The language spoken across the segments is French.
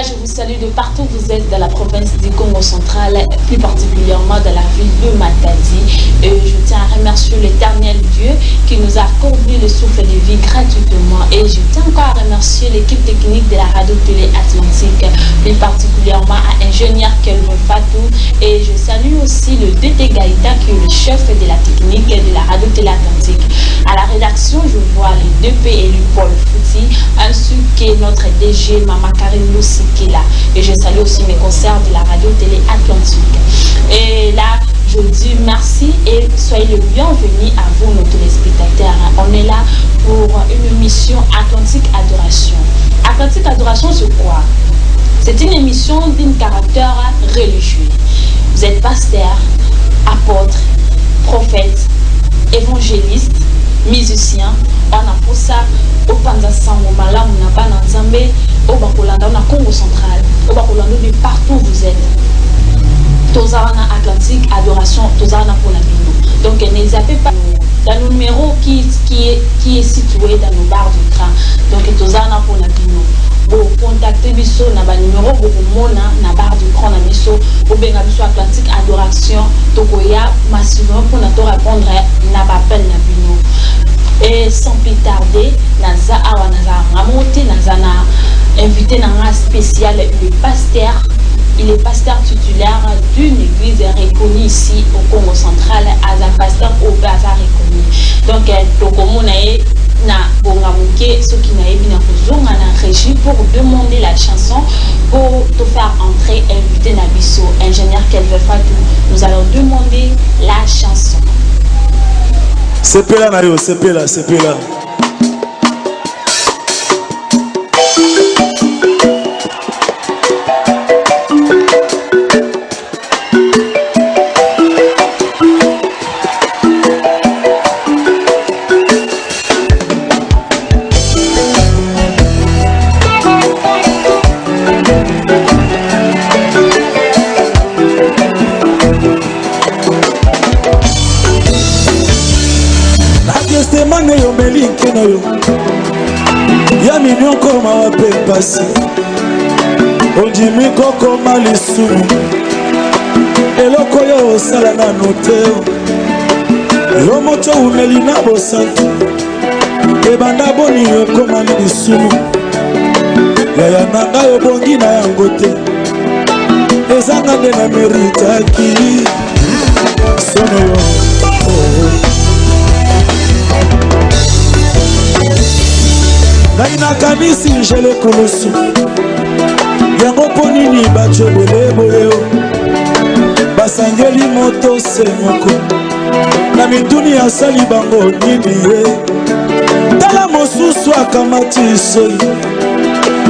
je vous salue de partout où vous êtes dans la province du Congo central, plus particulièrement dans la ville de Matadi. Et je tiens à remercier l'éternel Dieu qui nous a accordé le souffle de vie gratuitement. Et je tiens encore à remercier l'équipe technique de la radio télé Atlantique, plus particulièrement à ingénieur Kelvin Fatou. Et je salue aussi le DT Gaïta qui est le chef de la technique de la radio télé Atlantique. À la rédaction, je vois les 2P élus Paul Fouti, ainsi que notre DG Mama Karine Lucy qui est là. Et je salue aussi mes concerts de la radio télé Atlantique. Et là, je dis merci et soyez le bienvenus à vous, nos téléspectateurs. On est là pour une émission Atlantique Adoration. Atlantique Adoration, c'est quoi? C'est une émission d'un caractère religieux. Vous êtes pasteur, apôtre, prophète, évangéliste, musicien. On a pour ça au Panzasango Malam, on n'a pas d'Anzambé, au Bakolanda, on a Congo central, au Bakolanda, de partout où vous êtes. Tozana Atlantique Adoration, Tozana pour la Bino. Donc ne zappez pas dans le numéro qui est situé dans nos barres d'écran. Donc Tozana pour la Bino. Vous contactez Bisso na ba numéro vous mona na barre d'écran na Bisso ou bien Bisso Atlantique Adoration. Tokoya massivement pour nous répondre na ba appel na Bino. Et sans plus tarder, naza awa naza ramonté naza na invité na un spécial le pasteur. Il est pasteur titulaire d'une église reconnue ici au Congo central, à un pasteur au Baza reconnu. Donc, na bongamuke ceux qui n'avaient bien besoin en régie pour demander la chanson pour te faire entrer invité Nabiso ingénieur Kelvin Fatou. Nous allons demander la chanson. C'est là Nayo, c'est là. Ya mignon comme un peu passé. On dit mi koko malisu. Et le koyo sala na note. Yo moto umelina bosantu. E banda boni yo koma malisu. Ya ya nanga yo bongi na yango te. Ezanga de na merita ki. Sono yo. Naina kanisi njele kulusu yango ponini bacho beleboyo basangeli moto se moko na mituni ya sali bango nini ye tala mosusu akamati soi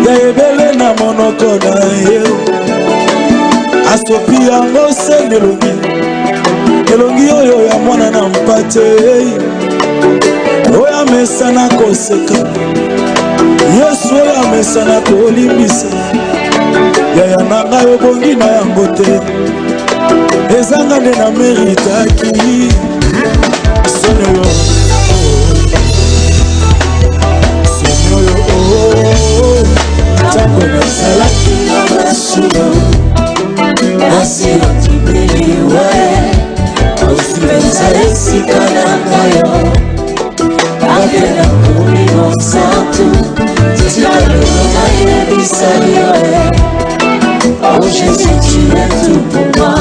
ya ebele na monoko na ye asopi yango se elongi oyo ya mwana na mpate oya mesana koseka Yesu ya mesana kolimbisa ya nanga yo bongi na yango te ezanga nde na meritaki sono yo tango nasalaki na masuno nasila tubeliwe osipesa esika na ngayo akela komino santu oh Jésus, tu es tout pour moi.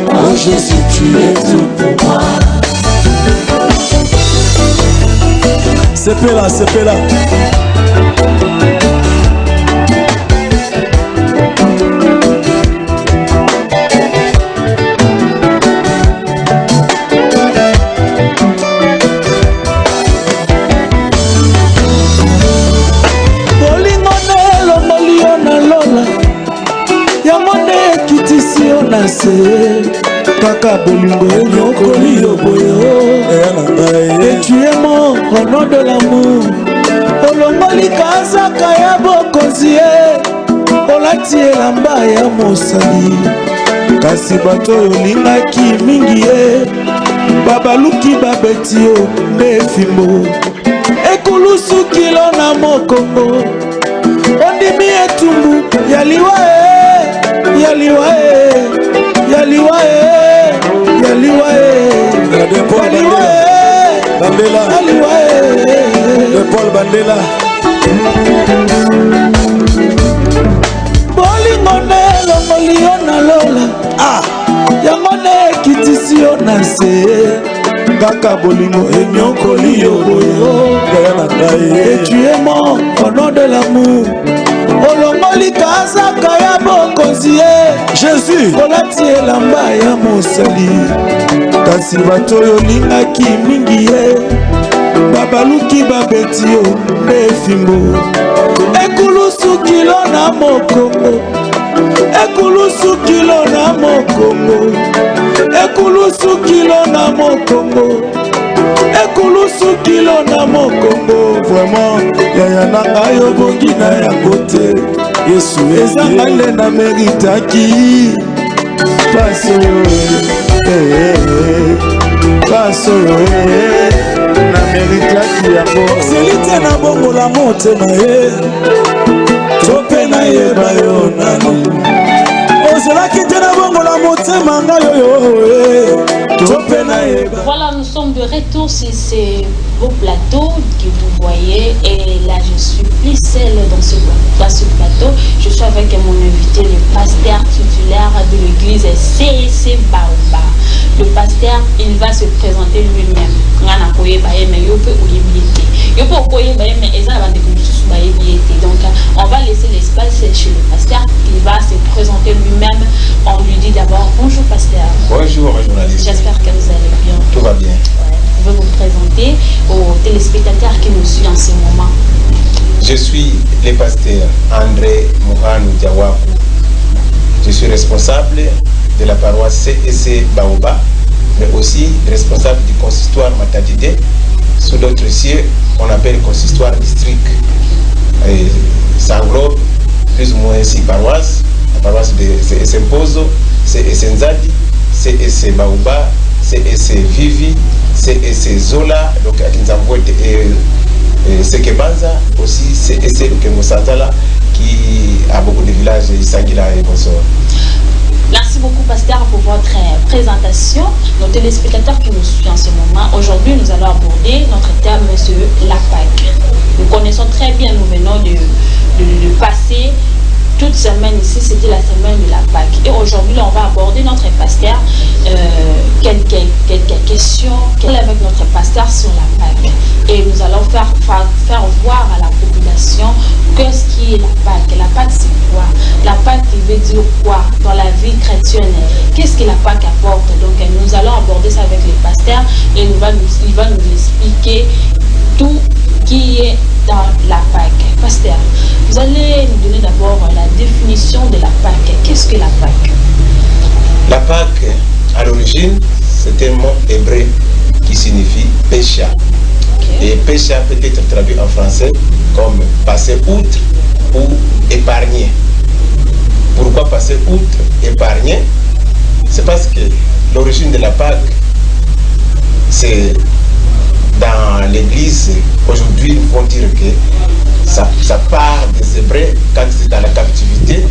Oh Jésus, tu es tout pour moi. C'est là. Kaka bolingo nyokoli yo boyo. Et tu es mort au nom de l'amour. olongoli kazaka ya bokonzi olati elamba ya mosali kasi bato oyo olingaki mingi babaluki babeti yo nde fimbo ekulusu kilo na mokongo ondimi etumbu yaliwa yaliwa yaliwa yaliwa yaliwa Bandela de Paul Bandela bolingo nelongoli yo na lola yango ne ekitisi yo na se kaka bolingo enyokoli yo boyo yaya na ngai et tu es mort au nom de l'amour olongoli kazaka ya bokonzi Jésus olati elamba ya mosali kasi bato oyo olingaki mingi babaluki babeti yo nde fimbo ekulusu kilo na mokongo ekulusu kilo na mokongo ekulusu kilo na mokongo ekulusu kilo na mokongo vraiment yaya na ngai obongi na yango te yesu ezanga nde na meritaki pasi oyo pasi oyo na meritaki yango ozeli te na bongola motema ye to mpe nayeba yo nani ozelaki te na bongola motema ngai oyo to mpe nayeba. Voilà, nous sommes de retour sur ces beaux plateaux que vous voyez et là je suis plus seule dans ce plateau. Je suis avec mon invité, le pasteur titulaire de l'église CEC Baoba. Le pasteur, il va se présenter lui-même. Donc on va laisser l'espace chez le pasteur. Il va se présenter lui-même. On lui dit d'abord bonjour pasteur. Bonjour journaliste. J'espère que vous allez bien. Tout va bien. Ouais. Vous pouvez vous présenter aux téléspectateurs qui nous suivent en ce moment. Je suis le pasteur André Mouranou Diawakou. Je suis responsable de la paroisse CEC Baoba, mais aussi responsable du consistoire Matadide. Sous d'autres cieux, on appelle consistoire district. Et ça englobe plus ou moins 6 paroisses. La paroisse de CEC Mpozo, CEC Nzadi, CEC Baoba, CEC Vivi, CEC Zola, donc à Kinzambouet et Sekebanza, aussi CEC Kemosantala, qui a beaucoup de villages, Isangila et Bonsor. Merci beaucoup, pasteur, pour votre présentation. Nos téléspectateurs qui nous suivent en ce moment, aujourd'hui, nous allons aborder notre thème sur la Pâque. Nous connaissons très bien, nous venons de passer toute semaine ici, c'était la semaine de la Pâque. Et aujourd'hui, on va aborder notre pasteur, quelques questions avec notre pasteur sur la Pâque. Et nous allons faire voir à la population qu'est-ce qui est la Pâque. La Pâque, c'est quoi? La Pâque, il veut dire quoi dans la vie chrétienne? Qu'est-ce que la Pâque apporte? Donc, nous allons aborder ça avec le pasteur et il va nous expliquer tout qui est dans la Pâque. Pasteur, vous allez nous donner d'abord la définition de la Pâque. Qu'est-ce que la Pâque? La Pâque, à l'origine, c'est un mot hébreu qui signifie pécha. Okay. Et pécha peut être traduit en français comme passer outre ou épargner. Pourquoi passer outre, épargner? C'est parce que l'origine de la Pâque, c'est dans l'église. Aujourd'hui, nous pouvons dire que ça part des Hébreux quand c'est dans la captivité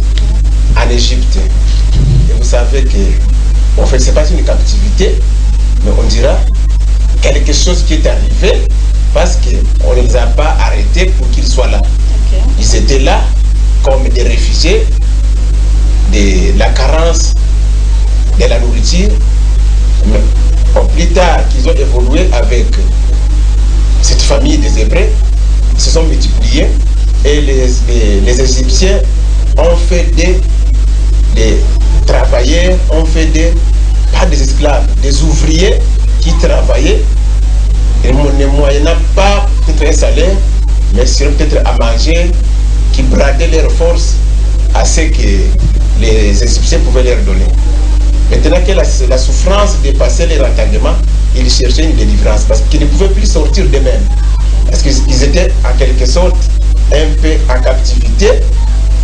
en Égypte. Et vous savez que, en fait, ce n'est pas une captivité, mais on dira quelque chose qui est arrivé parce qu'on ne les a pas arrêtés pour qu'ils soient là. Okay. Ils étaient là comme des réfugiés de la carence de la nourriture. Mais plus tard qu'ils ont évolué avec cette famille des Hébreux, ils se sont multipliés et les Égyptiens ont fait des travailleurs, ont fait pas des esclaves, des ouvriers qui travaillaient et ne moyennant pas peut-être un salaire, mais sur peut-être à manger, qui bradaient leurs forces à ce que les Égyptiens pouvaient leur donner. Maintenant que la souffrance dépassait leur entendement, ils cherchaient une délivrance parce qu'ils ne pouvaient plus sortir d'eux-mêmes. Parce qu'ils étaient en quelque sorte un peu en captivité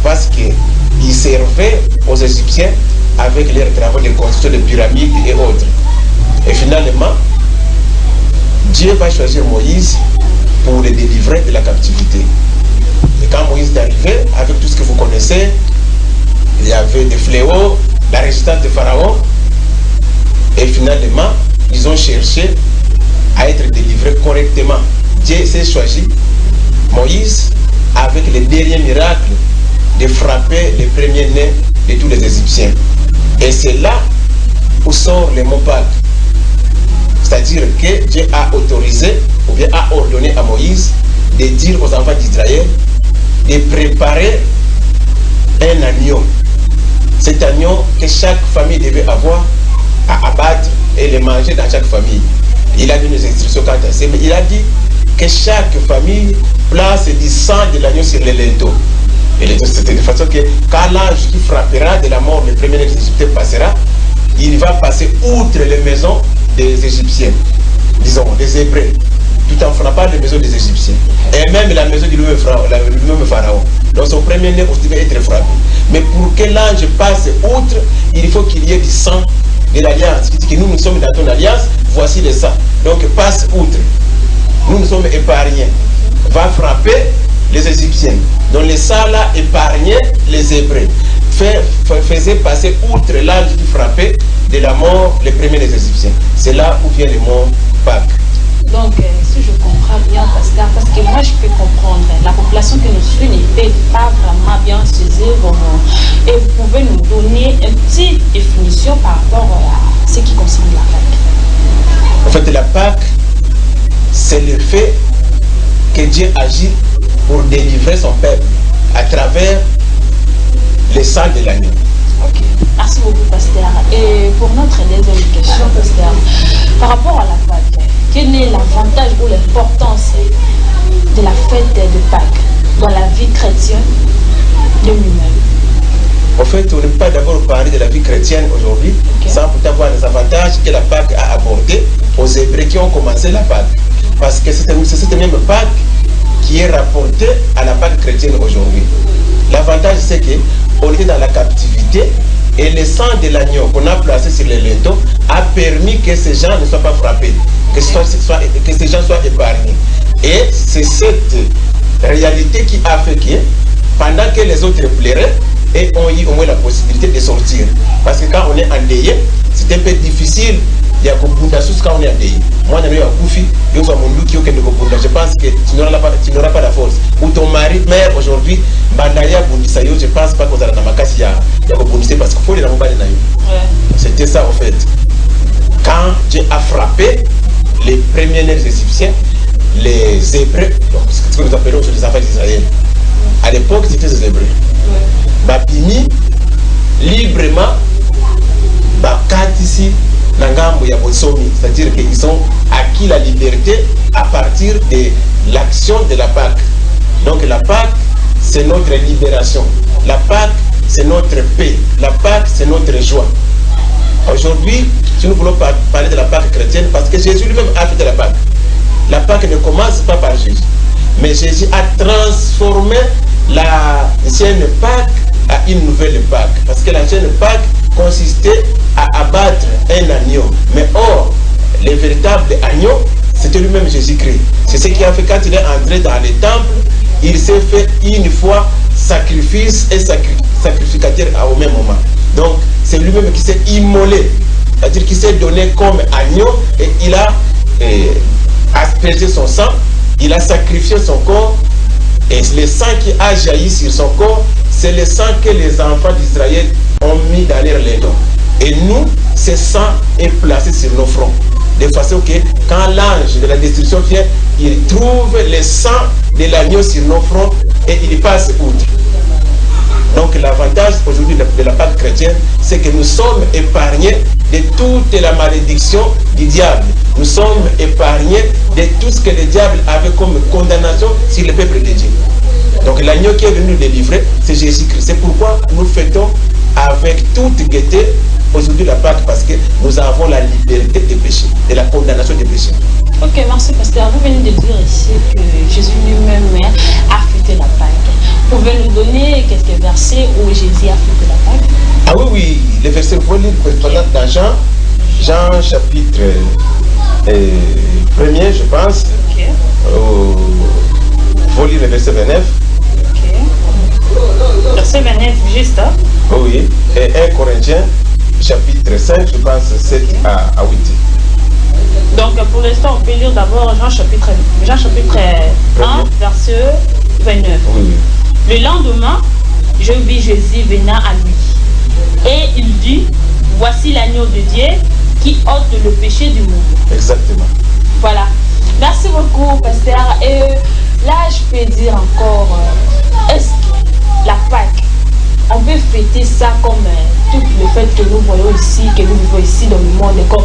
parce qu'ils servaient aux Égyptiens avec leurs travaux de construction de pyramides et autres. Et finalement, Dieu va choisir Moïse pour les délivrer de la captivité. Et quand Moïse est arrivé, avec tout ce que vous connaissez, il y avait des fléaux, la résistance de Pharaon, et finalement, ils ont cherché à être délivrés correctement. Dieu s'est choisi Moïse avec les derniers miracles de frapper les premiers-nés de tous les Égyptiens. Et c'est là où sort le mot Pâques. C'est-à-dire que Dieu a autorisé ou bien a ordonné à Moïse de dire aux enfants d'Israël de préparer un agneau. Cet agneau que chaque famille devait avoir à abattre et le manger dans chaque famille. Il a donné des instructions quant à ça, mais il a dit que chaque famille place du sang de l'agneau sur les linteaux. Et c'était de façon que quand l'ange qui frappera de la mort le premier des Égyptiens passera, il va passer outre les maisons des Égyptiens, disons des Hébreux, tout en frappant les maisons des Égyptiens. Et même la maison du même Pharaon. Donc son premier-né aussi va être frappé. Mais pour que l'ange passe outre, il faut qu'il y ait du sang de l'alliance. Il dit que nous sommes dans ton alliance, voici le sang. Donc passe outre. Nous sommes épargnés. Va frapper les Égyptiens. Donc les sang là épargnait les Hébreux. Faisait passer outre l'ange qui frappait de la mort les premiers des Égyptiens. C'est là où vient le mot Pâques. Donc, si je comprends bien, Pasteur, parce que moi je peux comprendre, la population que nous suit n'était pas vraiment bien saisir vos mots. Et vous pouvez nous donner une petite définition par rapport à ce qui concerne la Pâque. En fait, la Pâque, c'est le fait que Dieu agit pour délivrer son peuple à travers le sang de l'agneau. Ok, merci beaucoup, Pasteur. Et pour notre deuxième question, Pasteur, par rapport à la Pâque, quel est l'avantage ou l'importance de la fête de Pâques dans la vie chrétienne de lui-même? En fait, on ne peut pas d'abord parler de la vie chrétienne aujourd'hui sans pourtant voir les avantages que la Pâque a apporté aux Hébreux qui ont commencé la Pâque. Parce que c'est cette même Pâque qui est rapportée à la Pâque chrétienne aujourd'hui. L'avantage, c'est qu'on était dans la captivité et le sang de l'agneau qu'on a placé sur les linteaux a permis que ces gens ne soient pas frappés, que ces gens soient épargnés. Et c'est cette réalité qui a fait que pendant que les autres pleuraient, et ont eu au moins la possibilité de sortir. Parce que quand on est endeuillé, c'est un peu difficile. Il y a beaucoup sous quand on est endeuillé. Moi, je pense que tu n'auras pas la force. Ou ton mari, mère aujourd'hui, je pense pas qu'on a la makasi parce qu'il faut les rambar. C'était ça en fait. Quand Dieu a frappé les premiers nés Égyptiens, les Hébreux, ce que nous appelons les enfants d'Israël, à l'époque c'était les Hébreux. Bapini librement bakatisi na ngambo ya bosomi, c'est-à-dire qu'ils ont acquis la liberté à partir de l'action de la Pâque. Donc la Pâque c'est notre libération, la Pâque c'est notre paix, la Pâque c'est notre joie. Aujourd'hui, si nous voulons parler de la Pâque chrétienne, parce que Jésus lui-même a fait de la Pâque. La Pâque ne commence pas par Jésus, mais Jésus a transformé l'ancienne Pâque à une nouvelle Pâque. Parce que l'ancienne Pâque consistait à abattre un agneau. Mais or, le véritable agneau, c'était lui-même Jésus-Christ. C'est ce qui a fait quand il est entré dans les temples, il s'est fait une fois sacrifice et sacrificateur au même moment. Donc, c'est lui-même qui s'est immolé. C'est-à-dire qu'il s'est donné comme agneau et il a aspergé son sang, il a sacrifié son corps. Et le sang qui a jailli sur son corps, c'est le sang que les enfants d'Israël ont mis dans leurs linteaux. Et nous, ce sang est placé sur nos fronts. De façon que quand l'ange de la destruction vient, il trouve le sang de l'agneau sur nos fronts et il passe outre. Donc l'avantage aujourd'hui de la Pâque chrétienne, c'est que nous sommes épargnés de toute la malédiction du diable. Nous sommes épargnés de tout ce que le diable avait comme condamnation sur le peuple de Dieu. Donc l'agneau qui est venu nous délivrer, c'est Jésus-Christ. C'est pourquoi nous fêtons avec toute gaieté aujourd'hui la Pâque, parce que nous avons la liberté des péchés, de la condamnation des péchés. Ok, merci pasteur. Vous venez de dire ici que Jésus lui-même a fêté la Pâque. Pouvez nous donner quelques versets où Jésus a fêté la Pâque? Ah oui, oui, les versets, vous pouvez lire dans Jean chapitre 1er, je pense. Ok. Il faut lire le verset 29. Ok. Verset 29, juste. Hein? Oui, et 1 Corinthiens chapitre 5, je pense 7 à 8. Donc pour l'instant, on peut lire d'abord Jean chapitre 1, verset 29. Oui. Le lendemain, je vis Jésus venant à lui. Et il dit, voici l'agneau de Dieu qui ôte le péché du monde. Exactement. Voilà. Merci beaucoup, pasteur. Et là, je peux dire encore, est-ce que la Pâque, on peut fêter ça comme tout le fait que nous voyons ici, que nous vivons ici dans le monde, comme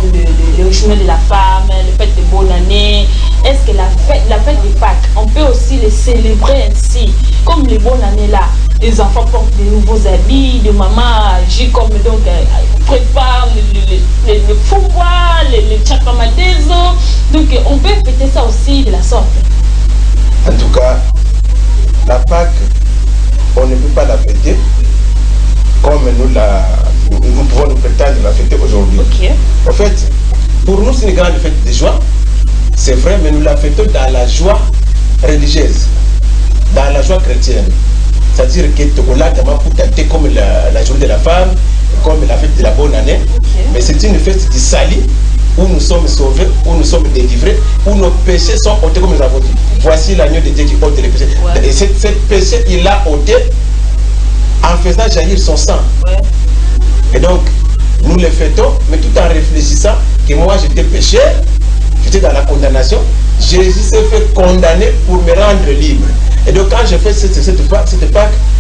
le journée de la femme, le fête de bonne année. Est-ce que la fête de Pâques, on peut aussi les célébrer ainsi, comme les bonnes années là? Les enfants portent de nouveaux habits, de maman agit comme donc prépare le foubois, le tchakamadezo. Donc on peut fêter ça aussi de la sorte. En tout cas, la Pâque, on ne peut pas la fêter comme nous pouvons nous prétendre la fêter aujourd'hui. Okay. En fait, pour nous, c'est une grande fête de joie. C'est vrai, mais nous la fêtons dans la joie religieuse, dans la joie chrétienne. C'est-à-dire que Togola, comme la journée de la femme, comme la fête de la bonne année. Okay. Mais c'est une fête du salut, où nous sommes sauvés, où nous sommes délivrés, où nos péchés sont ôtés, comme nous avons dit. Voici l'agneau de Dieu qui ôte les péchés. Ouais. Et cette péché, il l'a ôté en faisant jaillir son sang. Ouais. Et donc, nous le fêtons, mais tout en réfléchissant que moi j'étais pécheur, j'étais dans la condamnation. Jésus s'est fait condamner pour me rendre libre. Et donc, quand je fais cette Pâque,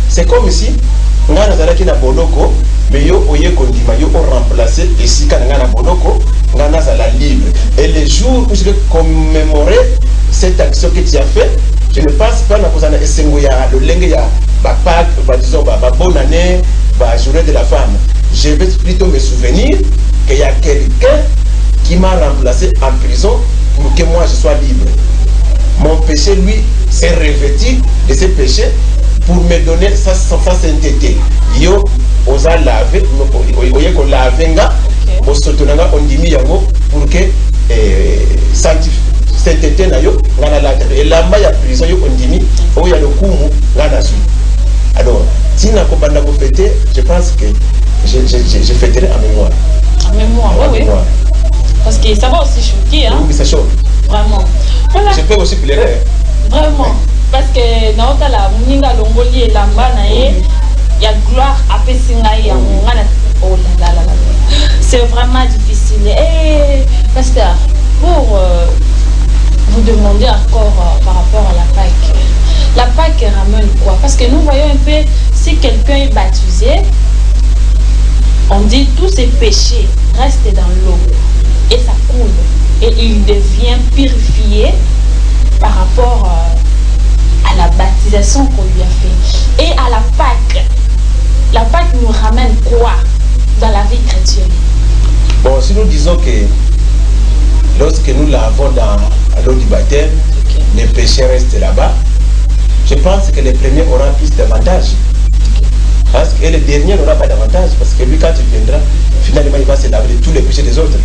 c'est comme si on a na boloko, mais yo oye kondima yo remplacé ici quand on a boloko, on a la libre. Et les jours où je vais commémorer cette action que tu as fait, je ne pense pas na le lenge ya ba Pâques, disons ba bonne année, ba journée de la femme. Je vais plutôt me souvenir qu'il y a quelqu'un qui m'a remplacé en prison pour que moi je sois libre. Mon péché, lui, s'est revêtu de ses péchés pour me donner sa sainteté. Yo, osa laver, oye ko lavenga, bo sotonanga ondimi yango pour que sainteté na yo ngana la. Et lamba ya prison yo ondimi, oya le kumu ngana su. Alors, si na ko banda ko fêter, je pense que je fêterai en mémoire. En mémoire, oui. Parce que ça va aussi choquer, hein. Oui, ça choque. Vraiment. Voilà. Je peux aussi pleurer. Vraiment. Oui. Parce que dans la Mouninga Longoli et Lambana, il y a gloire à Pessingaï. Oh là là là là. C'est vraiment difficile. Et pasteur, pour vous demander encore par rapport à la Pâque ramène quoi? Parce que nous voyons un peu, si quelqu'un est baptisé, on dit tous ses péchés restent dans l'eau et ça coule. Et il devient purifié par rapport à la baptisation qu'on lui a fait. Et à la Pâque nous ramène quoi dans la vie chrétienne? Bon, si nous disons que lorsque nous l'avons dans l'eau du baptême, les péchés restent là-bas, je pense que les premiers auront plus d'avantages. Parce que le dernier n'aura pas d'avantage, parce que lui, quand il viendra, finalement, il va se laver de tous les péchés des autres.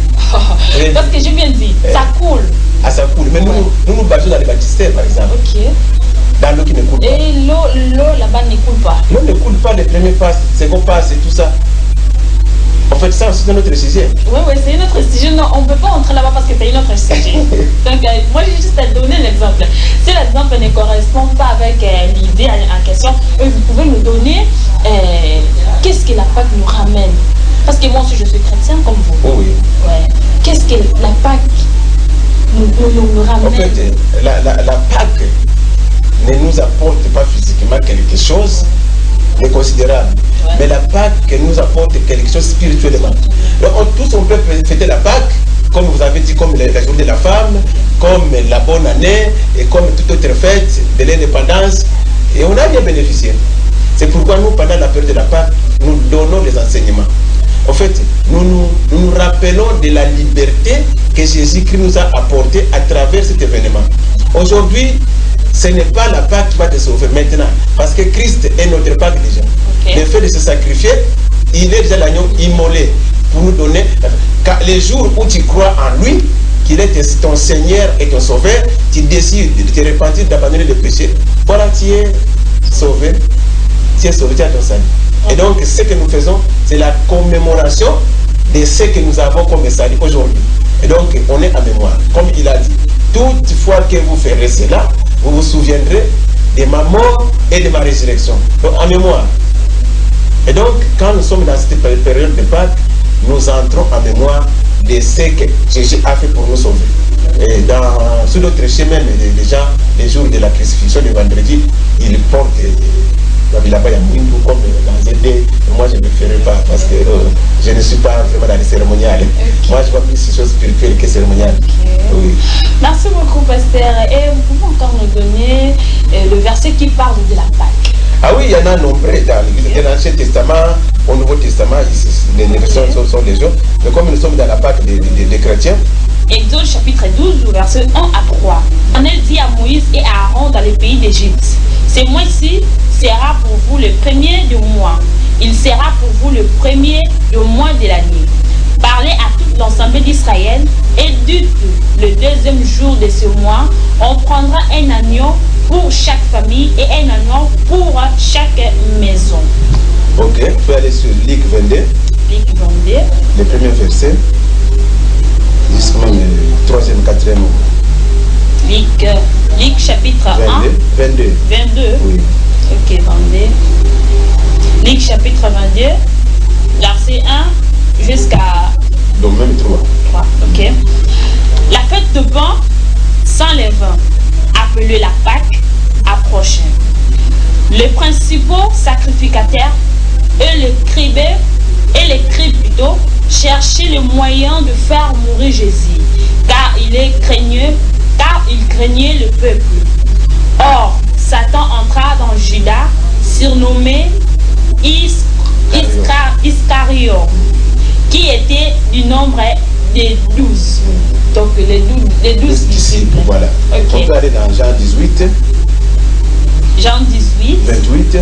Parce que je viens de dire, ça coule. Ah, ça coule. Mais nous baptisons dans les baptistères, par exemple. Ok. Dans l'eau qui ne coule pas. Et l'eau là-bas ne coule pas. L'eau ne coule pas, les premiers passes, les seconds passes et tout ça. En fait, ça aussi, c'est notre sujet. Oui, c'est une autre sujet. Non, on ne peut pas entrer là-bas parce que c'est une autre sujet. Donc, moi, j'ai juste à donner l'exemple. Si l'exemple ne correspond pas avec l'idée en question, vous pouvez nous donner qu'est-ce que la Pâque nous ramène. Parce que moi aussi, je suis chrétien comme vous. Oh, oui. Ouais. Qu'est-ce que la Pâque nous ramène? En fait, la Pâque ne nous apporte pas physiquement quelque chose de considérable. Ouais. Mais la Pâque nous apporte quelque chose spirituellement. Donc, tous on peut fêter la Pâque, comme vous avez dit, comme la journée de la femme, comme la bonne année, et comme toute autre fête de l'indépendance. Et on a bien bénéficié. C'est pourquoi nous, pendant la période de la Pâque, nous donnons les enseignements. En fait, nous nous rappelons de la liberté que Jésus-Christ nous a apportée à travers cet événement. Aujourd'hui, ce n'est pas la Pâque qui va te sauver maintenant, parce que Christ est notre Pâque déjà. Okay. Le fait de se sacrifier, il est déjà l'agneau immolé pour nous donner. Les jours où tu crois en lui, qu'il est ton Seigneur et ton Sauveur, tu décides de te repentir, d'abandonner le péché. Voilà, tu es sauvé. Tu es sauvé, tu as ton salut. Okay. Et donc, ce que nous faisons, c'est la commémoration de ce que nous avons comme salut aujourd'hui. Et donc, on est en mémoire. Comme il a dit, toutefois que vous ferez cela, vous vous souviendrez de ma mort et de ma résurrection. Donc, en mémoire. Et donc, quand nous sommes dans cette période de Pâques, nous entrons en mémoire de ce que Jésus a fait pour nous sauver. Et sur notre chemin, les gens, les jours de la crucifixion, le vendredi, ils portent là-bas, il y a Mwindu comme dans ZD. Moi, je ne le ferai pas parce que je ne suis pas vraiment dans les cérémoniales. Okay. Moi, je vois plus ces choses spirituelles que cérémoniales. Okay. Oui. Merci beaucoup, pasteur. Et vous pouvez encore nous donner le verset qui parle de la Pâque? Ah oui, il y en a nombreux dans l'Ancien Testament, au Nouveau Testament, les versions sont les autres. Mais comme nous sommes dans la Pâque des chrétiens, Exode chapitre 12, versets 1 à 3. L'Éternel dit à Moïse et à Aaron dans le pays d'Égypte: ce mois-ci sera pour vous le premier du mois. Il sera pour vous le premier du mois de l'année. Parlez à toute l'ensemble d'Israël et dites le deuxième jour de ce mois, on prendra un agneau pour chaque famille et un agneau pour chaque maison. Ok, tu peux aller sur Luc 22. Luc 22. Le premier verset. Jusqu'à même le 3e, 4e. Luc chapitre 22. 22. Oui. Ok, 22. Luc chapitre 22, verset 1 jusqu'à... Donc même 3. Ok. La fête de pain sans levain, appelée la Pâque, approchait. Les principaux sacrificateurs et les scribes plutôt cherchaient le moyen de faire mourir Jésus, car il craignait le peuple. Or, Satan entra dans Judas, surnommé Iscariote, qui était du nombre des 12. Donc les 12 disciples. Voilà. Okay. On peut aller dans Jean 18. Jean 18. 28.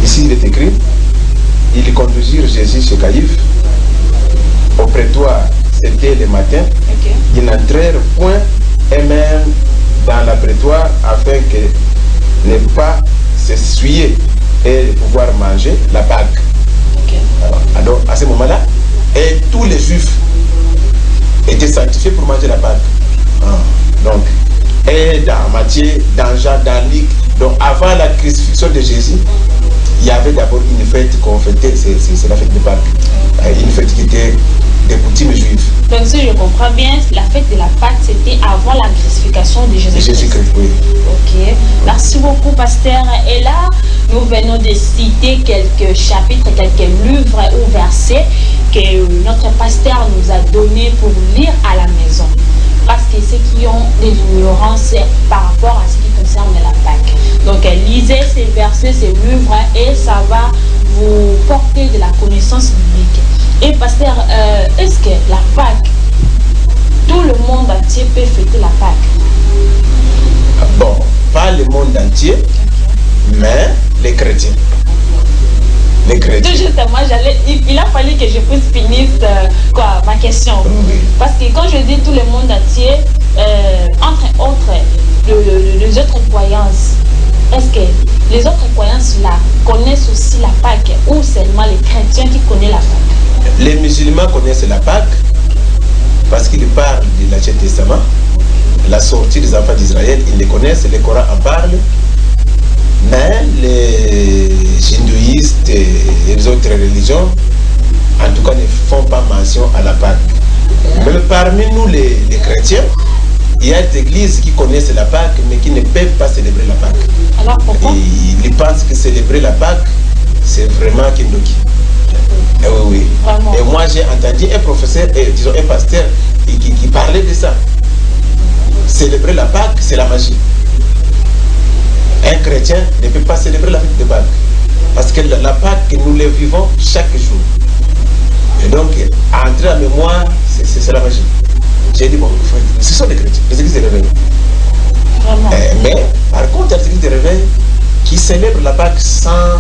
Ici, il est écrit: ils conduisirent Jésus chez Caïphe. Au prétoire, c'était le matin. Okay. Ils n'entrèrent point eux-mêmes dans la prétoire afin que ne pas s'essuyer et pouvoir manger la Pâque. Okay. Alors, à ce moment-là, et tous les Juifs étaient sanctifiés pour manger la Pâque. Donc, et dans Matthieu, dans Jean, dans Luc, donc avant la crucifixion de Jésus, il y avait d'abord une fête qu'on fêtait, c'est la fête de Pâques. Une fête qui était des coutumes juives. Donc si je comprends bien, la fête de la Pâque, c'était avant la crucifixion de Jésus-Christ. Jésus-Christ, oui. Ok, merci beaucoup, pasteur. Et là, nous venons de citer quelques chapitres, quelques livres ou versets que notre pasteur nous a donnés pour lire à la maison. Parce que ceux qui ont de l'ignorance par rapport à ce qui concerne la Pâque. Donc lisez ces versets, ces livres, et ça va vous porter de la connaissance biblique. Et pasteur, est-ce que la Pâque, tout le monde entier peut fêter la Pâque? Bon, pas le monde entier, mais les chrétiens. Les chrétiens. Tout justement, il a fallu que je puisse finir ma question. Oui. Parce que quand je dis tout le monde entier, entre autres, les autres croyances, est-ce que les autres croyances-là connaissent aussi la Pâque ou seulement les chrétiens qui connaissent la Pâque? Les musulmans connaissent la Pâque parce qu'ils parlent de l'Ancien Testament, la sortie des enfants d'Israël, ils les connaissent, le Coran en parle. Mais les hindouistes et les autres religions, en tout cas, ne font pas mention à la Pâque. Mais parmi nous, les chrétiens, il y a des églises qui connaissent la Pâque, mais qui ne peuvent pas célébrer la Pâque. Alors pourquoi? Ils pensent que célébrer la Pâque, c'est vraiment Kindoki. Oui, oui. Vraiment. Et moi, j'ai entendu un professeur, disons un pasteur, qui parlait de ça. Célébrer la Pâque, c'est la magie. Un chrétien ne peut pas célébrer la fête de Pâques. Parce que la Pâque, nous le vivons chaque jour. Et donc, entrer en mémoire, c'est la magie. J'ai dit, bon, ce sont les chrétiens, les églises de réveil. Mais, par contre, il y a des églises de réveil qui célèbrent la Pâque sans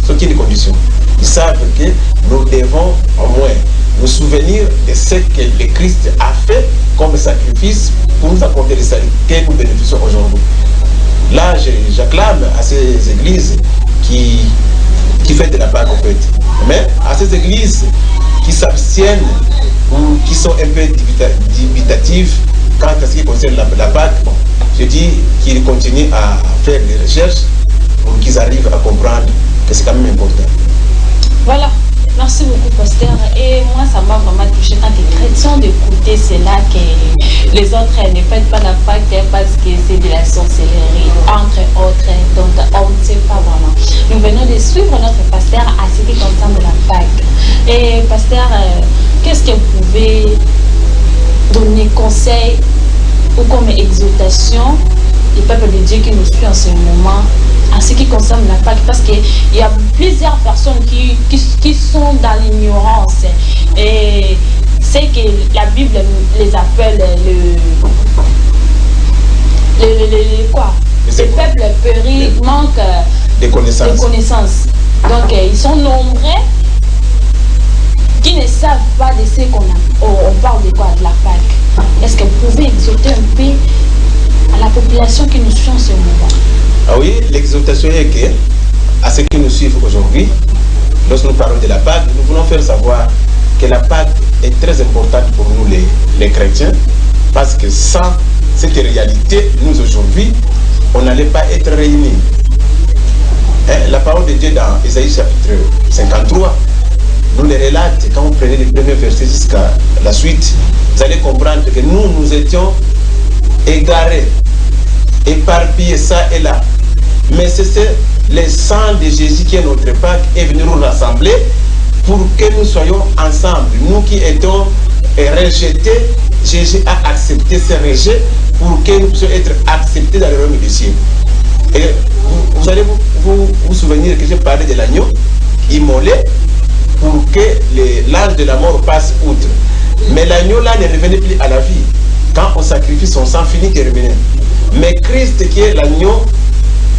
aucune condition. Ils savent que nous devons au moins nous souvenir de ce que le Christ a fait comme sacrifice pour nous accorder le salut que nous bénéficions aujourd'hui. Là, j'acclame à ces églises qui fêtent de la Pâque en fait. Mais à ces églises qui s'abstiennent ou qui sont un peu dubitatives quant à ce qui concerne la Pâque, bon, je dis qu'ils continuent à faire des recherches pour qu'ils arrivent à comprendre que c'est quand même important. Voilà, merci beaucoup pasteur. Et moi ça m'a vraiment touché quand les chrétiens d'écouter cela que les autres ne fêtent pas la Pâque parce que c'est de la sorcellerie, entre autres, donc on ne sait pas vraiment. Nous venons de suivre notre pasteur à ce qui concerne la Pâque. Et pasteur, qu'est-ce que vous pouvez donner conseil ou comme exhortation du peuple de Dieu qui nous suit en ce moment en ce qui concerne la Pâque, parce qu'il y a plusieurs personnes qui sont dans l'ignorance et c'est que la Bible les appelle le peuple périt, manque de connaissances. Donc ils sont nombreux qui ne savent pas de ce on parle de quoi, de la Pâque. Est-ce que vous pouvez exhorter un peu à la population qui nous suit en ce moment? Ah oui, l'exhortation est que, à ceux qui nous suivent aujourd'hui, lorsque nous parlons de la Pâque, nous voulons faire savoir que la Pâque est très importante pour nous les chrétiens, parce que sans cette réalité, nous aujourd'hui, on n'allait pas être réunis. La parole de Dieu dans Ésaïe chapitre 53, nous les relate, quand vous prenez les premiers versets jusqu'à la suite, vous allez comprendre que nous étions égarés, éparpillés ça et là. Mais c'est le sang de Jésus qui est notre Pâque est venu nous rassembler pour que nous soyons ensemble. Nous qui étions rejetés, Jésus a accepté ce rejet pour que nous puissions être acceptés dans le royaume des cieux. Et vous allez vous souvenir que j'ai parlé de l'agneau immolé pour que l'âge de la mort passe outre. Mais l'agneau là ne revenait plus à la vie. Quand on sacrifie son sang, fini de revenir. Mais Christ qui est l'agneau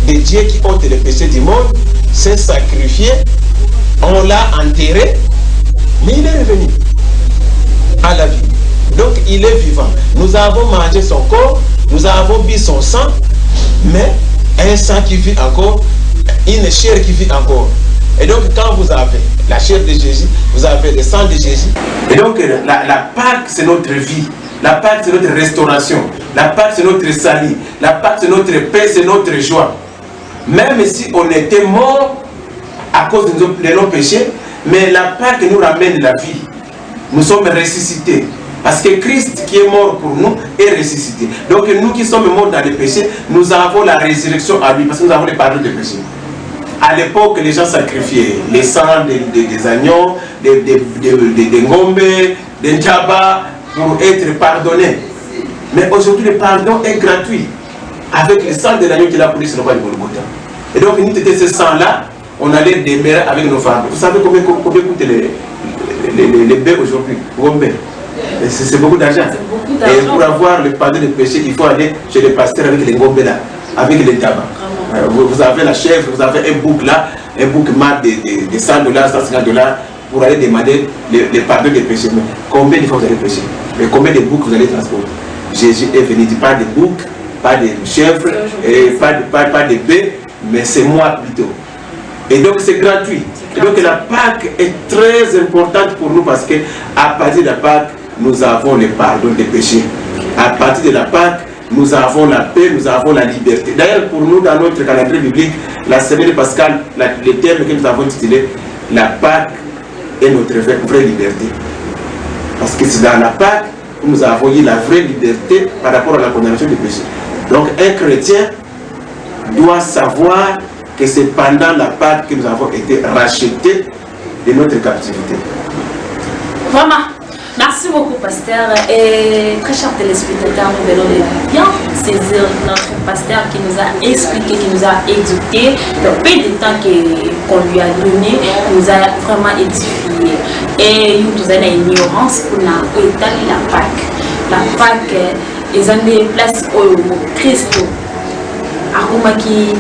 de Dieu qui ôte les péchés du monde, s'est sacrifié, on l'a enterré, mais il est revenu à la vie. Donc il est vivant. Nous avons mangé son corps, nous avons bu son sang, mais un sang qui vit encore, une chair qui vit encore. Et donc quand vous avez la chair de Jésus, vous avez le sang de Jésus. Et donc la Pâque c'est notre vie. La Pâque c'est notre restauration. La Pâque c'est notre salut. La Pâque c'est notre paix, c'est notre joie. Même si on était mort à cause de nos péchés, mais la Pâque nous ramène la vie. Nous sommes ressuscités. Parce que Christ qui est mort pour nous est ressuscité. Donc nous qui sommes morts dans les péchés, nous avons la résurrection à lui parce que nous avons les pardons des péchés. À l'époque, les gens sacrifiaient les sangs des agneaux, des ngombe, des djaba pour être pardonnés. Mais aujourd'hui, le pardon est gratuit. Avec le sang de l'agneau qu'il a coulé sur le roi de Golgotha. Et donc, nous étions ce sang-là, on allait demeurer avec nos femmes. Vous savez combien coûtent les baies aujourd'hui? C'est beaucoup d'argent. Et pour avoir le pardon des péchés, il faut aller chez les pasteurs avec les ngombe là, avec les tabacs. Vous avez la chèvre, vous avez un bouc là, un bouc mat de $100, $150 pour aller demander le pardon des péchés. Mais combien de fois vous allez pécher? Mais combien de boucs vous allez transporter? Jésus est venu, pas de boucs, pas de chèvres, et pas de baies, mais c'est moi plutôt. Et donc c'est gratuit. Et donc la Pâque est très importante pour nous parce que à partir de la Pâque, nous avons le pardon des péchés. À partir de la Pâque, nous avons la paix, nous avons la liberté. D'ailleurs, pour nous, dans notre calendrier biblique, la semaine pascale, le terme que nous avons intitulé la Pâque est notre vraie liberté. Parce que c'est dans la Pâque que nous avons eu la vraie liberté par rapport à la condamnation du péché. Donc, un chrétien doit savoir que c'est pendant la Pâque que nous avons été rachetés de notre captivité. Vraiment, Merci beaucoup, pasteur. Et très chers téléspectateurs, nous venons de bien saisir notre pasteur qui nous a expliqué, qui nous a éduqué. Le peu de temps qu'on lui a donné, nous a vraiment édifié. Et nous avons une ignorance pour étaler la Pâque. La Pâque, ils ont des places au Christ. Akumaki,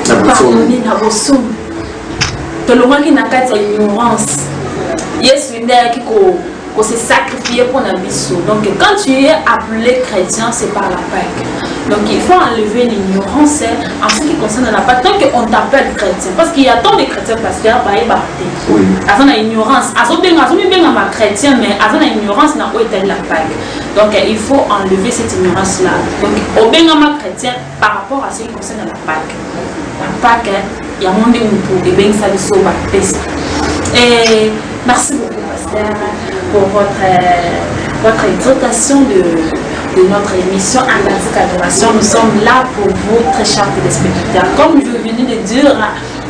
pardonner na bosom. Tolomaki na kati ya ignorance. Yesu ndaya kiko qu'on s'est sacrifié pour la mission. Donc quand tu es appelé chrétien, c'est par la Pâque. Donc il faut enlever l'ignorance en ce qui concerne la Pâque. Tant qu'on t'appelle chrétien, parce qu'il y a tant de chrétiens pasteurs, bah, oui. Avant l'ignorance, bien ma chrétien, mais avant l'ignorance, n'a pas été la Pâque. Donc il faut enlever cette ignorance-là. Donc au bien ma chrétien par rapport à ce qui concerne la Pâque. La Pâque, il y a un monde où et bien ça le sauve à et merci beaucoup, pasteur, pour votre exhortation de notre émission Atlantique Adoration. Nous sommes là pour vous, très chers téléspectateurs. Comme je venais de dire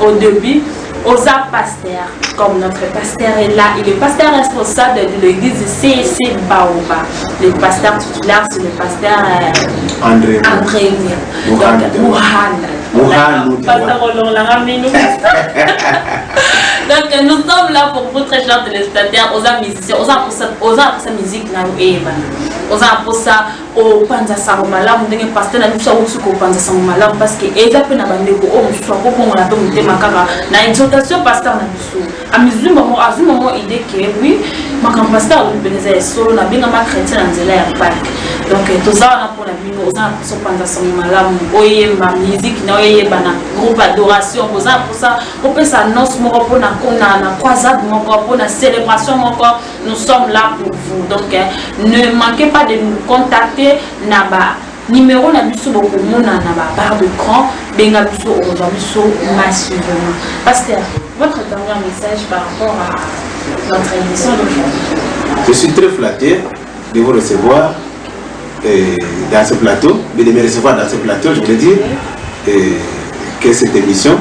au début, Osa Pasteur, comme notre pasteur est là, il est pasteur responsable de l'église CEC Baoba. Le pasteur titulaire, c'est le pasteur André Donc nous sommes là pour vous, très chers téléspectateurs, aux musiciens, aux sa musique, aux pour ça, au Panza Saromalam, vous pasteur, nous sommes au Panza Saromalam, parce que les appels n'a pas de on a fait makara, na exhortation pasteur na biso. À mesure moment idée que oui, ma pasteur nous bénissait solo na bien ma chrétien en zela ya Pâque. Donc tout ça on a pour la vie, aux pour Panza Saromalam, oye ma musique na oye bana groupe adoration, aux pour ça, on peut s'annonce mon repos na croisade, mon repos na célébration, nous sommes là pour vous. Donc ne manquez pas de nous contacter naba numéro na biso beaucoup mona na ba barre de cran benga biso aujourd'hui massivement. Pasteur, votre dernier message par rapport à notre émission d'aujourd'hui. Je suis très flatté de vous recevoir dans ce plateau, de me recevoir dans ce plateau, je voulais dire que cette émission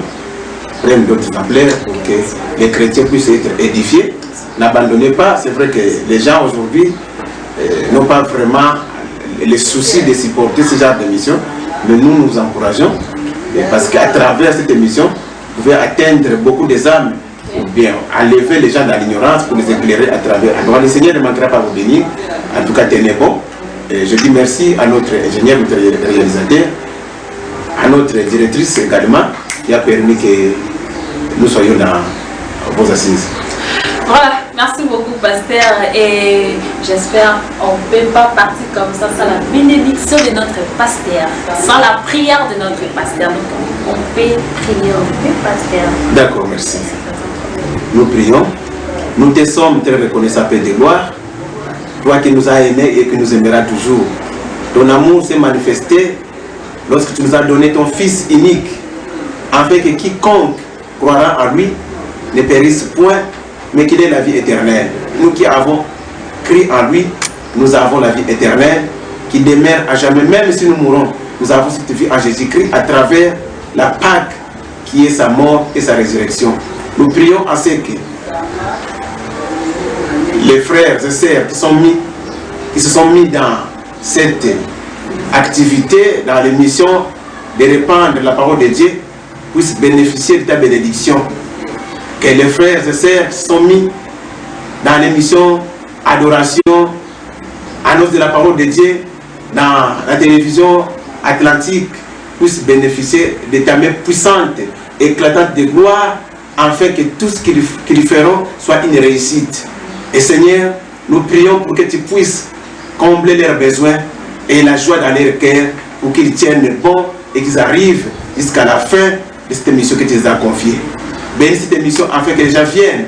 prenne d'autres ampleurs pour que les chrétiens puissent être édifiés. N'abandonnez pas, c'est vrai que les gens aujourd'hui n'ont pas vraiment les soucis de supporter ce genre d'émission, mais nous nous encourageons parce qu'à travers cette émission, vous pouvez atteindre beaucoup des âmes ou bien enlever les gens dans l'ignorance pour les éclairer à travers. Alors le Seigneur ne manquera pas vous bénir, en tout cas tenez bon. Et je dis merci à notre ingénieur, notre réalisateur, à notre directrice également, qui a permis que nous soyons dans vos assises. Voilà, merci beaucoup pasteur et j'espère qu'on ne peut pas partir comme ça sans la bénédiction de notre pasteur, sans la prière de notre pasteur. Donc on peut prier, on peut pasteur. D'accord, merci. Nous prions. Nous te sommes très reconnaissants, Père de gloire. Toi qui nous as aimés et qui nous aimeras toujours. Ton amour s'est manifesté lorsque tu nous as donné ton Fils unique, afin que quiconque croira en lui ne périsse point, mais qu'il ait la vie éternelle. Nous qui avons cru en lui, nous avons la vie éternelle qui demeure à jamais. Même si nous mourons, nous avons cette vie en Jésus-Christ à travers la Pâque qui est sa mort et sa résurrection. Nous prions à ce que les frères et sœurs qui se sont mis dans cette activité, dans l'émission de répandre la parole de Dieu, puissent bénéficier de ta bénédiction. Que les frères et sœurs qui sont mis dans l'émission Adoration, annonce de la parole de Dieu, dans la télévision Atlantique, puissent bénéficier de ta main puissante, éclatante de gloire, afin que tout ce qu'ils feront soit une réussite. Et Seigneur, nous prions pour que tu puisses combler leurs besoins et la joie dans leur cœur, pour qu'ils tiennent bon et qu'ils arrivent jusqu'à la fin de cette émission que tu les as confiée. Bénis cette émission afin que les gens viennent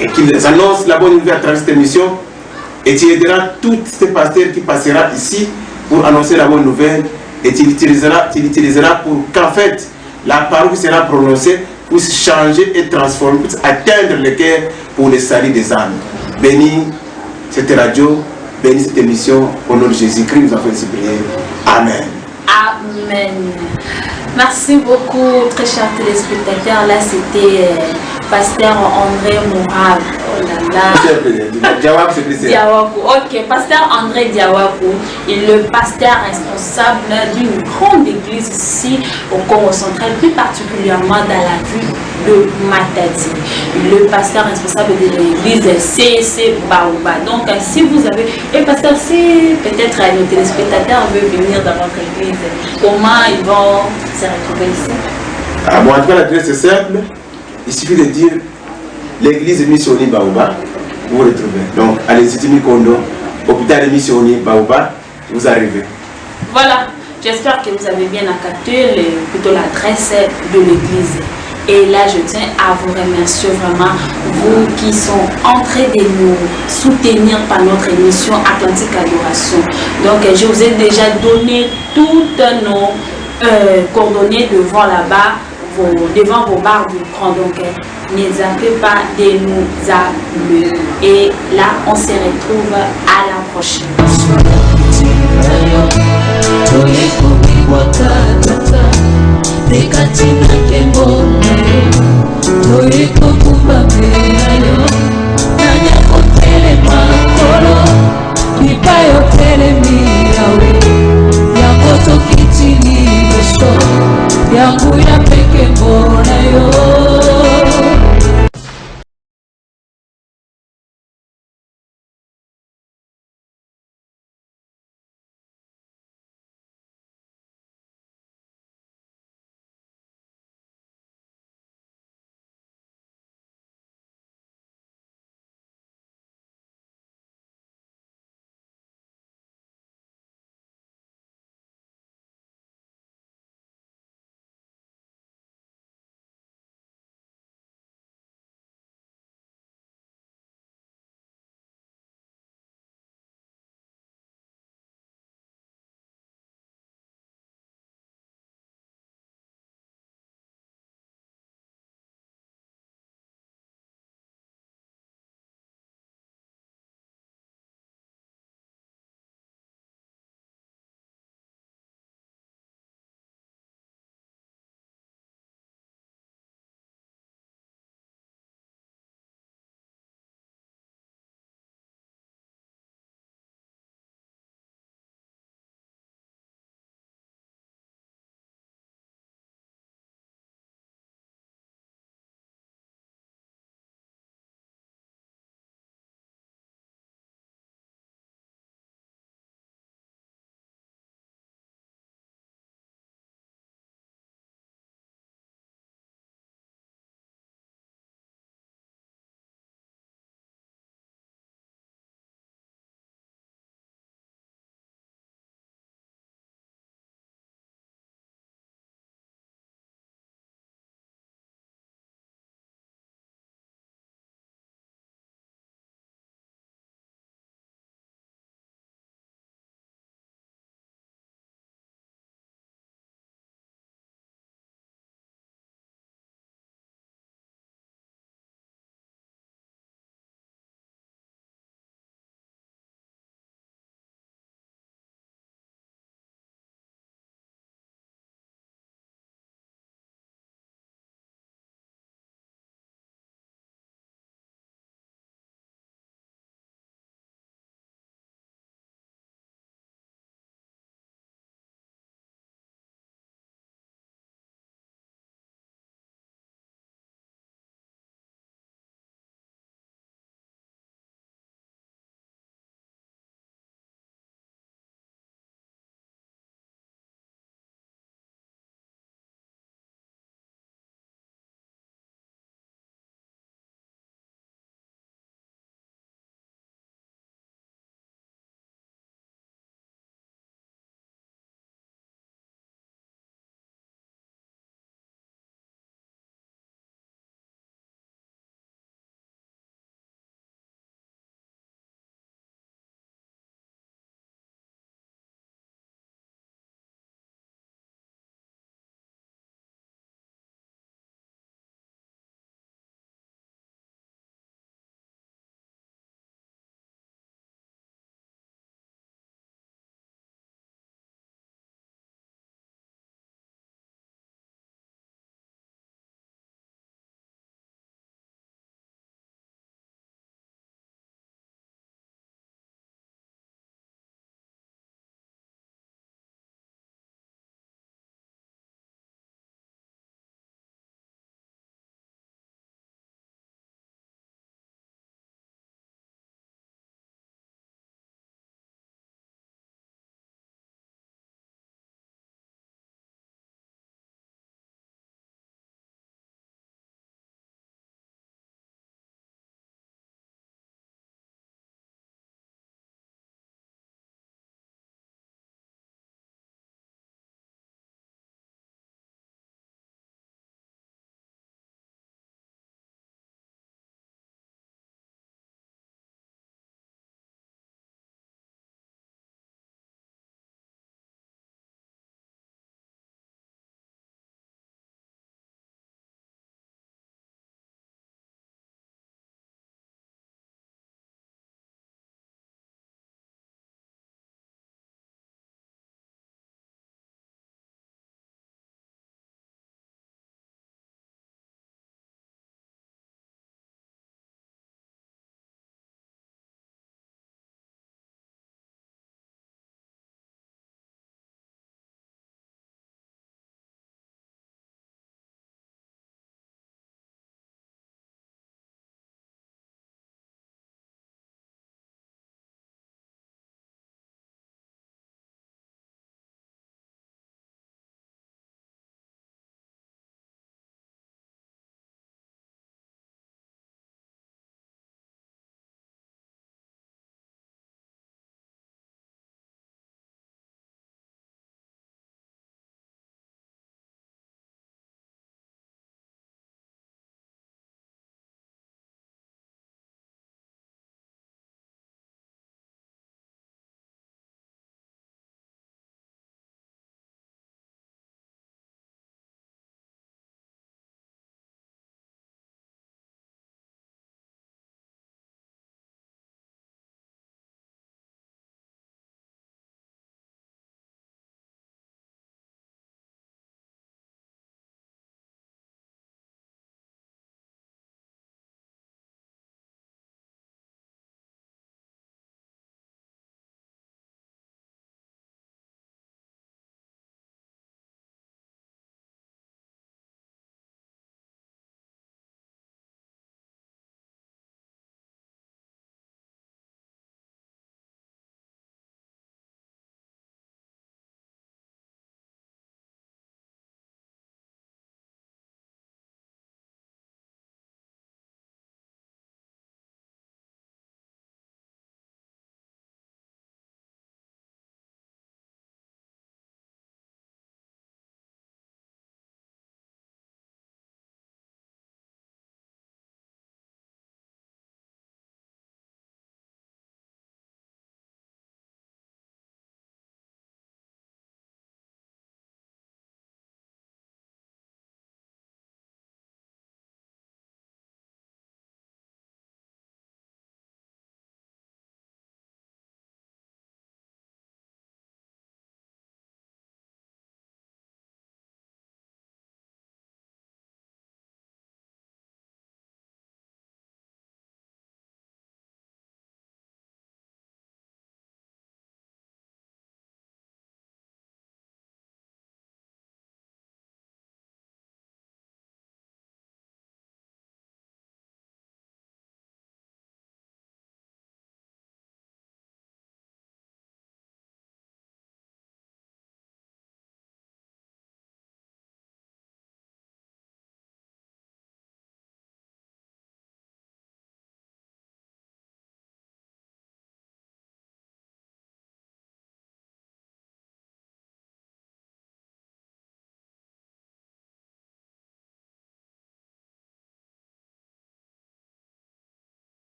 et qu'ils annoncent la bonne nouvelle à travers cette émission. Et tu aideras tous ces pasteurs qui passeront ici pour annoncer la bonne nouvelle. Et tu l'utiliseras pour qu'en fait la parole qui sera prononcée puisse changer et transformer, puisse atteindre le cœur pour le salut des âmes. Bénis cette radio, bénis cette émission. Au nom de Jésus-Christ, nous avons ainsi prié. Amen. Amen. Merci beaucoup, très chers téléspectateurs. Là, c'était Pasteur André Moral. Oh là là. Diawaku, c'est plus Diawaku, ok. Pasteur André Diawaku est le pasteur responsable d'une grande église ici au Congo central, plus particulièrement dans la ville de Matadi. Le pasteur responsable de l'église CC Baoba. Donc, si vous avez... Et pasteur, si peut-être nos téléspectateurs veulent venir dans votre église, comment ils vont se retrouver ici? Ah, bon, en tout cas, l'adresse est simple. Il suffit de dire l'église Missioni Baoba, vous vous retrouvez. Donc, à l'Institut Kondo, hôpital Missioni Baoba, vous arrivez. Voilà, j'espère que vous avez bien capté plutôt l'adresse de l'église. Et là, je tiens à vous remercier vraiment, vous qui sont en train de nous soutenir par notre émission Atlantique Adoration. Donc, je vous ai déjà donné toutes nos coordonnées devant là-bas, devant vos barres d'écran. Donc, n'hésitez pas de nous appeler. Et là, on se retrouve à la prochaine. Nekatina kembonayo toyeko kubabeayo nanya kotele makolo mipayo telemi yawe yango tokitini beso yangu ya